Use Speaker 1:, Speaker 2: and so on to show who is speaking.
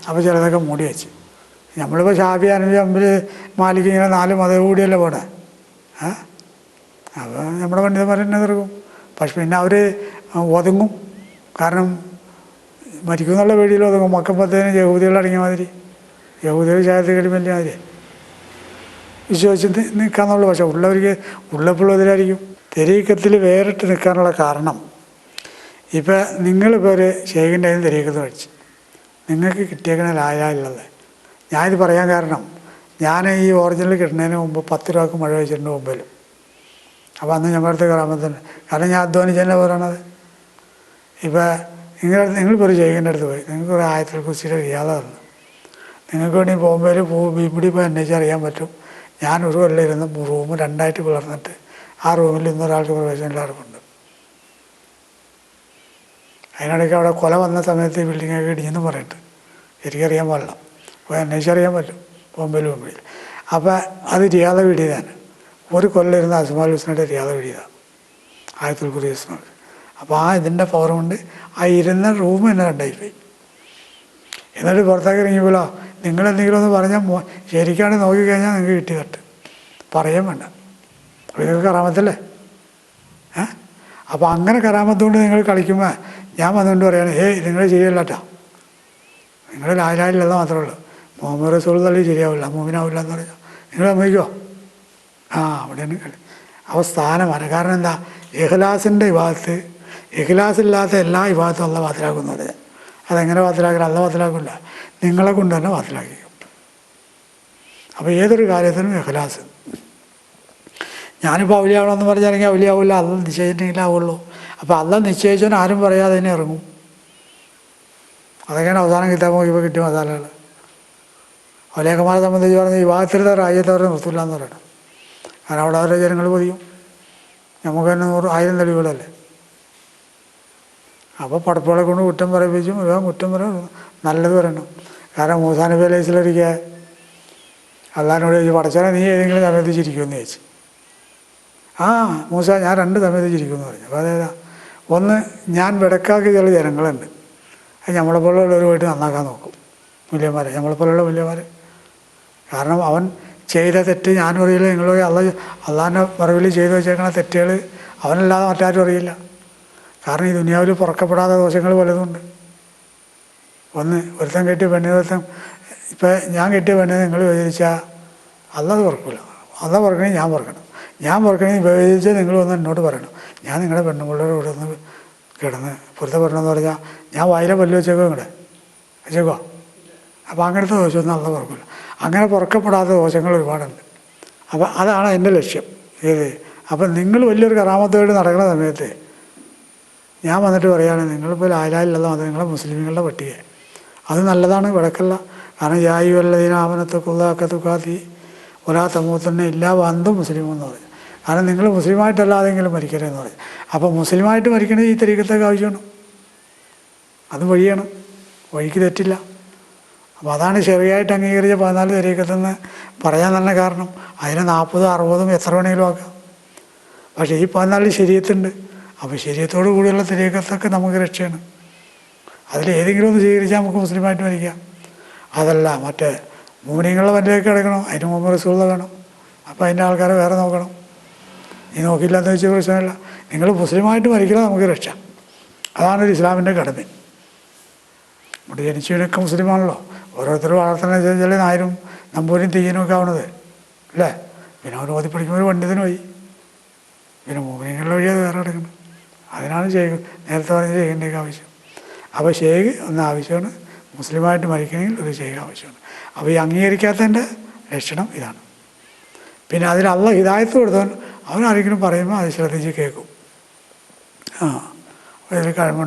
Speaker 1: അപ്പോൾ ചിലതൊക്കെ മൂടി വെച്ച്. നമ്മളിപ്പോൾ ഷാഫി ഹനഫി ഹംബലി മാലിക് ഇങ്ങനെ 4 മതം കൂടിയല്ലേ പോണേ. അപ്പോൾ നമ്മുടെ പണ്ഡിതന്മാർ തന്നെ എതിർക്കും. പക്ഷെ പിന്നെ അവർ ഒതുങ്ങും. കാരണം മരിക്കും എന്നുള്ള പേടിയിൽ ഒതുങ്ങും. മക്കമ്പത്തേനും യഹൂദികൾ അടങ്ങിയ മാതിരി, യഹൂദികൾ ശായത്തിൽ വലിയ മാതിരി വിശ്വസിച്ച് നിൽക്കാന്നുള്ളൂ. പക്ഷെ ഉള്ളവർക്ക് ഉള്ളപ്പോഴും എതിരായിരിക്കും. തെരീക്കത്തിൽ വേറിട്ട് നിൽക്കാനുള്ള കാരണം, ഇപ്പം നിങ്ങളിപ്പോൾ ഒരു ഷെയ്ഖിൻ്റെ അതിന് തെരീക്കത്ത് കഴിച്ച് നിങ്ങൾക്ക് കിട്ടിയേക്കണ ലായാലുള്ളത്. ഞാനിത് പറയാൻ കാരണം, ഞാൻ ഈ ഒറിജിനൽ കിട്ടുന്നതിന് മുമ്പ് 10 രൂപക്ക് മഴ വെച്ചിട്ടുണ്ട് മുമ്പിൽ. അപ്പോൾ അന്ന് ഞങ്ങളുടെ അടുത്ത് കയറാൻ കാരണം ഞാൻ അധ്വാനിച്ചല്ലേ പറയണത്. ഇപ്പം നിങ്ങളിപ്പോൾ ഒരു ഷെയ്ഖിൻ്റെ അടുത്ത് പോയി, നിങ്ങൾക്ക് ഒരു ആയത്തിൽ കുറിച്ചിട്ട് റിയാദ തന്നു. നിങ്ങൾക്ക് വേണ്ടി ബോംബെയിൽ ഇവിടെ ഇപ്പോൾ അന്വേഷിച്ചറിയാൻ പറ്റും. ഞാൻ ഒരു കൊല്ലം ഇരുന്ന് റൂം 2ആയിട്ട് പിളർന്നിട്ട് ആ റൂമിൽ ഇന്നൊരാൾക്ക് പ്രവേശനം എല്ലാവർക്കും ഉണ്ട്. അതിനിടയ്ക്ക് അവിടെ കൊല വന്ന സമയത്ത് ഈ ബിൽഡിങ്ങൊക്കെ ഇടിഞ്ഞെന്ന് പറയട്ടെ, എനിക്കറിയാൻ പാടില്ല. പോയി അന്വേഷിച്ചറിയാൻ പറ്റും ബോംബെയിൽ. അപ്പോൾ അത് റിയാദ വീടിയതാണ്. ഒരു കൊല്ലം ഇരുന്ന് അസ്മാൽ ഹുസ്നയുടെ റിയാദ വീടിയതാണ് ആയത്തുൽ കുറിയസിനോട്. അപ്പോൾ ഇതിൻ്റെ പവർ കൊണ്ട് ആ ഇരുന്ന റൂം തന്നെ രണ്ടായിപ്പോയി. എന്നിട്ട് പുറത്തേക്ക് ഇറങ്ങിയപ്പോഴോ നിങ്ങളെന്തെങ്കിലും ഒന്ന് പറഞ്ഞാൽ ശരിക്കാണ് നോക്കിക്കഴിഞ്ഞാൽ നിങ്ങൾക്ക് കിട്ടി തട്ട് പറയാൻ വേണ്ട. അപ്പോൾ ഇതൊക്കെ കറാമത്തല്ലേ. അപ്പോൾ അങ്ങനെ കറാമത്തുകൊണ്ട് നിങ്ങൾ കളിക്കുമ്പോൾ ഞാൻ വന്നുകൊണ്ട് പറയാണ്, നിങ്ങൾ ശരിയല്ലാട്ടാ, നിങ്ങൾ ലായിലായില്ലെന്ന് മാത്രമേ ഉള്ളൂ. മുഹമ്മദ് റസൂൽ തള്ളി ശരിയാവില്ല, മൂമിനാവില്ല എന്ന് പറഞ്ഞാൽ നിങ്ങൾ സമ്മതിക്കോ? അവിടെയാണ് കളി. അപ്പോൾ സ്ഥാനമാണ്. കാരണം എന്താ, ഇഖ്ലാസിൻ്റെ വിഭാഗത്ത് ഇഖ്ലാസില്ലാത്ത എല്ലാ വിഭാഗത്തും അല്ല ബാത്തിലാക്കുമെന്ന് പറഞ്ഞാൽ അതെങ്ങനെ ബാത്തിലാക്കില്ല? അല്ല ബാത്തിലാക്കില്ല, നിങ്ങളെ കൊണ്ട് തന്നെ ബാത്തിലാക്കിക്കും. അപ്പോൾ ഏതൊരു കാര്യത്തിനും ഇഖ്ലാസ്. ഞാനിപ്പോൾ ഔലിയാവണമെന്ന് പറഞ്ഞാണെങ്കിൽ ഔലിയാവില്ല, അല്ല നിശ്ചയിച്ചിട്ടെങ്കിലും ആവുള്ളൂ. അപ്പോൾ അല്ല നിശ്ചയിച്ചവൻ ആരും പറയാതെ തന്നെ ഇറങ്ങും. അതൊക്കെയാണ് അവസാനം കിതാബ് നോക്കിയപ്പോൾ കിട്ടിയ മസാലകൾ. ഔലിയാക്കന്മാരെ സംബന്ധിച്ച് പറഞ്ഞാൽ വിവാഹത്തിലത്തെ രാജ്യത്തവരെ നിർത്തില്ല എന്ന് പറയണം. കാരണം അവിടെ അവരുടെ ജനങ്ങൾ പൊതിയും. നമുക്ക് തന്നെ 100,000 തെളിവുകളല്ലേ. അപ്പോൾ പടപ്പുകളെ കൊണ്ട് കുറ്റം പറയിപ്പിച്ചും ഇവൻ കുറ്റം പറയണം, നല്ലത് പറയണം. കാരണം മൂസാ നബി അലൈഹി സ്വലാമിരിക്കുക അള്ളാഹിനോട് ചോദിച്ചു, പടച്ചവനെ നീ ഏതെങ്കിലും സമയത്ത് ചിരിക്കുമെന്ന് ചോദിച്ചു. മൂസ ഞാൻ 2 സമയത്ത് ചിരിക്കുമെന്ന് പറഞ്ഞു. അപ്പോൾ അതേതാ? ഒന്ന്, ഞാൻ വെടക്കാക്കിയ ചില ജനങ്ങളുണ്ട്, അത് നമ്മളെപ്പോലുള്ളവർ പോയിട്ട് നന്നാക്കാൻ നോക്കും. മൂല്യന്മാരെ, നമ്മളെപ്പോലുള്ള മൂല്യന്മാർ. കാരണം അവൻ ചെയ്ത തെറ്റ് ഞാനും അറിയില്ല, നിങ്ങളും അള്ളാഹിൻ്റെ മറവിൽ ചെയ്തു വെച്ചേക്കണ തെറ്റുകൾ അവനല്ലാതെ മറ്റാരും അറിയില്ല. കാരണം ഈ ദുനിയാവിൽ പുറക്കപ്പെടാത്ത ദോഷങ്ങൾ പലതുമുണ്ട്. ഒന്ന്, ഒരുത്തൻ കെട്ടിയ പെണ്ണിന് ഇപ്പം ഞാൻ കെട്ടിയ പെണ്ണിനെ നിങ്ങൾ വിചാരിച്ചാൽ അല്ലാതെ പുറക്കില്ല. അല്ല പുറക്കണേ ഞാൻ പുറക്കണം, ഞാൻ പുറക്കണേ വിചാരിച്ചാൽ നിങ്ങൾ വന്ന് എന്നോട് പറയണം. ഞാൻ നിങ്ങളുടെ പെണ്ണുപിള്ളേരുടെ കൂടെ ഒന്ന് കിടന്ന് പൊരുത്തപ്പെടണമെന്ന് പറഞ്ഞാൽ ഞാൻ വായിലെ പല്ല് വെച്ചേക്കോ നിങ്ങളുടെ വെച്ചേക്കോ. അപ്പോൾ അങ്ങനത്തെ ദോഷമൊന്നും അല്ല പുറക്കില്ല. അങ്ങനെ പുറക്കപ്പെടാത്ത ദോഷങ്ങൾ ഒരുപാടുണ്ട്. അപ്പോൾ അതാണ് എൻ്റെ ലക്ഷ്യം. അപ്പം നിങ്ങൾ വലിയൊരു കറാമത്തോട് നടക്കുന്ന സമയത്ത് ഞാൻ വന്നിട്ട് പറയുകയാണ്, നിങ്ങളിപ്പോൾ ലായിലായില്ലല്ലോ, അത് നിങ്ങളെ മുസ്ലിമുകളുടെ പട്ടിക. അത് നല്ലതാണ്, വിളക്കല്ല. കാരണം യായി വല്ലതിന് ആമനത്തൊക്കെ തുക്കാത്തി ഒരാ തമൂത്തന്നെ ഇല്ലാ വന്തും മുസ്ലിമെന്ന് പറയും. കാരണം നിങ്ങൾ മുസ്ലിമായിട്ടല്ലാതെങ്കിലും മരിക്കരുതെന്ന് പറയും. അപ്പോൾ മുസ്ലിമായിട്ട് മരിക്കണത് ഈ തരീക്കത്തൊക്കെ ആവശ്യമാണ്. അത് വഴിയാണ്, വഴിക്ക് തെറ്റില്ല. അപ്പോൾ അതാണ് ശരിയായിട്ട് അംഗീകരിച്ച 14 തരീക്കത്തെന്ന് പറയാൻ തന്നെ കാരണം. അതിന് 40, 60 എത്ര വേണമെങ്കിലും ആക്കാം. പക്ഷേ ഈ 14 ശരീഅത്തുണ്ട്. അപ്പോൾ ശരീഅത്തോട് കൂടിയുള്ള തരീക്കത്തൊക്കെ നമുക്ക് രക്ഷയാണ്. അതിലേതെങ്കിലും ഒന്ന് സ്വീകരിച്ചാൽ നമുക്ക് മുസ്ലിമായിട്ട് മരിക്കാം. അതല്ല മറ്റേ മുഅ്മിനീങ്ങളുടെ വണ്ടിയിലേക്ക് കിടക്കണം, അതിന് മുഹമ്മദ് റസൂൽ വേണം. അപ്പോൾ അതിൻ്റെ ആൾക്കാരെ വേറെ നോക്കണം. നീ നോക്കിയില്ലാന്ന് വെച്ചാൽ പ്രശ്നമില്ല. നിങ്ങൾ മുസ്ലിമായിട്ട് മരിക്കണം, നമുക്ക് രക്ഷ. അതാണ് ഇസ്ലാമിൻ്റെ കടമ. ഇവിടെ ജനിച്ചവനൊക്കെ മുസ്ലിമാണല്ലോ. ഓരോരുത്തരും വളർത്തുന്നതനുസരിച്ചല്ലേ നായരും നമ്പൂരും തീയനും ഒക്കെ ആവണത് അല്ലേ. പിന്നെ അവൻ ഓതി പഠിക്കുമ്പോൾ ഒരു പണ്ഡിതന് പോയി, പിന്നെ മുഅ്മിനീങ്ങളുടെ വഴി അത് വേറെ കിടക്കണം. അതിനാണ് നേരത്തെ പറഞ്ഞ് ഷെയ്ഖിൻ്റെയൊക്കെ ആവശ്യം. അപ്പോൾ ഷെയ്ഖ് ഒന്ന് ആവശ്യമാണ്, മുസ്ലിമായിട്ട് മരിക്കണമെങ്കിൽ ഒരു ഷെയ്ഖ് ആവശ്യമാണ്. അപ്പോൾ ഈ അംഗീകരിക്കാത്തതിൻ്റെ ലക്ഷണം ഇതാണ്. പിന്നെ അതിൽ അള്ളാഹ് ഹിദായത്ത് കൊടുത്തവൻ അവനാരെങ്കിലും പറയുമ്പോൾ അത് ശ്രദ്ധിച്ച് കേൾക്കും. അതിൽ കഴിവുണ്ട്.